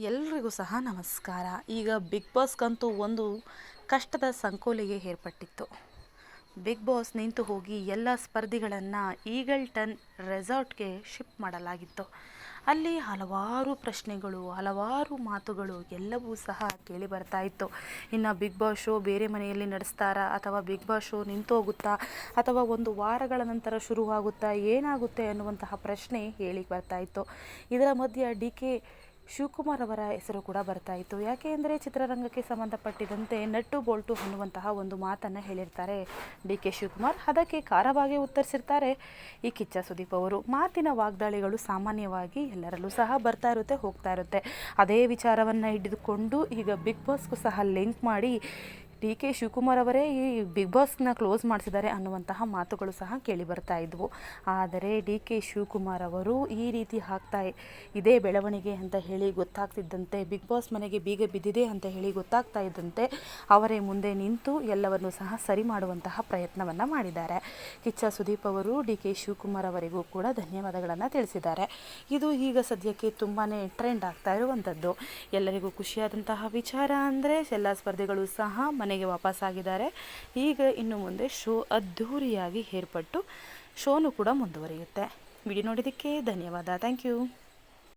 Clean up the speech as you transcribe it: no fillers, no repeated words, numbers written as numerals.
ಎಲ್ರಿಗೂ ಸಹ ನಮಸ್ಕಾರ. ಈಗ ಬಿಗ್ ಬಾಸ್ಗಂತೂ ಒಂದು ಕಷ್ಟದ ಸಂಕೋಲೆಗೆ ಏರ್ಪಟ್ಟಿತ್ತು. ಬಿಗ್ ಬಾಸ್ ನಿಂತು ಹೋಗಿ ಎಲ್ಲ ಸ್ಪರ್ಧಿಗಳನ್ನು ಈಗಲ್ಟನ್ ರೆಸಾರ್ಟ್ಗೆ ಶಿಫ್ಟ್ ಮಾಡಲಾಗಿತ್ತು. ಅಲ್ಲಿ ಹಲವಾರು ಪ್ರಶ್ನೆಗಳು, ಹಲವಾರು ಮಾತುಗಳು ಎಲ್ಲವೂ ಸಹ ಕೇಳಿ ಬರ್ತಾ ಇತ್ತು. ಇನ್ನು ಬಿಗ್ ಬಾಸ್ ಶೋ ಬೇರೆ ಮನೆಯಲ್ಲಿ ನಡೆಸ್ತಾರಾ, ಅಥವಾ ಬಿಗ್ ಬಾಸ್ ಶೋ ನಿಂತು ಹೋಗುತ್ತಾ, ಅಥವಾ ಒಂದು ವಾರಗಳ ನಂತರ ಶುರುವಾಗುತ್ತಾ, ಏನಾಗುತ್ತೆ ಅನ್ನುವಂತಹ ಪ್ರಶ್ನೆ ಹೇಳಿ ಬರ್ತಾ ಇತ್ತು. ಇದರ ಮಧ್ಯೆ ಡಿ.ಕೆ. ಶಿವಕುಮಾರ್ ಅವರ ಹೆಸರು ಕೂಡ ಬರ್ತಾ ಇತ್ತು. ಯಾಕೆ ಅಂದರೆ ಚಿತ್ರರಂಗಕ್ಕೆ ಸಂಬಂಧಪಟ್ಟಿದಂತೆ ನಟ್ಟು ಬೋಲ್ಟು ಅನ್ನುವಂತಹ ಒಂದು ಮಾತನ್ನು ಹೇಳಿರ್ತಾರೆ ಡಿ.ಕೆ. ಶಿವಕುಮಾರ್. ಅದಕ್ಕೆ ಖಾರವಾಗಿ ಉತ್ತರಿಸಿರ್ತಾರೆ ಈ ಕಿಚ್ಚ ಸುದೀಪ್ ಅವರು. ಮಾತಿನ ವಾಗ್ದಾಳಿಗಳು ಸಾಮಾನ್ಯವಾಗಿ ಎಲ್ಲರಲ್ಲೂ ಸಹ ಬರ್ತಾ ಇರುತ್ತೆ, ಹೋಗ್ತಾ ಇರುತ್ತೆ. ಅದೇ ವಿಚಾರವನ್ನು ಹಿಡಿದುಕೊಂಡು ಈಗ ಬಿಗ್ ಬಾಸ್ಗೂ ಸಹ ಲಿಂಕ್ ಮಾಡಿ ಡಿ.ಕೆ. ಶಿವಕುಮಾರ್ ಅವರೇ ಈ ಬಿಗ್ ಬಾಸ್ನ ಕ್ಲೋಸ್ ಮಾಡಿಸಿದ್ದಾರೆ ಅನ್ನುವಂತಹ ಮಾತುಗಳು ಸಹ ಕೇಳಿ ಬರ್ತಾ ಇದ್ವು. ಆದರೆ ಡಿ.ಕೆ. ಶಿವಕುಮಾರ್ ಅವರು ಈ ರೀತಿ ಇದೇ ಬೆಳವಣಿಗೆ ಅಂತ ಹೇಳಿ ಗೊತ್ತಾಗ್ತಿದ್ದಂತೆ, ಬಿಗ್ ಬಾಸ್ ಮನೆಗೆ ಬೀಗ ಬಿದ್ದಿದೆ ಅಂತ ಹೇಳಿ ಗೊತ್ತಾಗ್ತಾ ಇದ್ದಂತೆ ಅವರೇ ಮುಂದೆ ನಿಂತು ಎಲ್ಲವನ್ನು ಸಹ ಸರಿ ಮಾಡುವಂತಹ ಪ್ರಯತ್ನವನ್ನು ಮಾಡಿದ್ದಾರೆ. ಕಿಚ್ಚ ಸುದೀಪ್ ಅವರು ಡಿ.ಕೆ. ಶಿವಕುಮಾರ್ ಅವರಿಗೂ ಕೂಡ ಧನ್ಯವಾದಗಳನ್ನು ತಿಳಿಸಿದ್ದಾರೆ. ಇದು ಈಗ ಸದ್ಯಕ್ಕೆ ತುಂಬಾ ಟ್ರೆಂಡ್ ಆಗ್ತಾ ಇರುವಂಥದ್ದು. ಎಲ್ಲರಿಗೂ ಖುಷಿಯಾದಂತಹ ವಿಚಾರ ಅಂದರೆ ಎಲ್ಲ ಸ್ಪರ್ಧಿಗಳು ಸಹ ಮನೆಗೆ ವಾಪಸ್ಸಾಗಿದ್ದಾರೆ. ಈಗ ಇನ್ನು ಮುಂದೆ ಶೋ ಅದ್ಧೂರಿಯಾಗಿ ಏರ್ಪಟ್ಟು ಶೋನು ಕೂಡ ಮುಂದುವರಿಯುತ್ತೆ. ವಿಡಿಯೋ ನೋಡಿದ್ದಕ್ಕೆ ಧನ್ಯವಾದ. Thank you.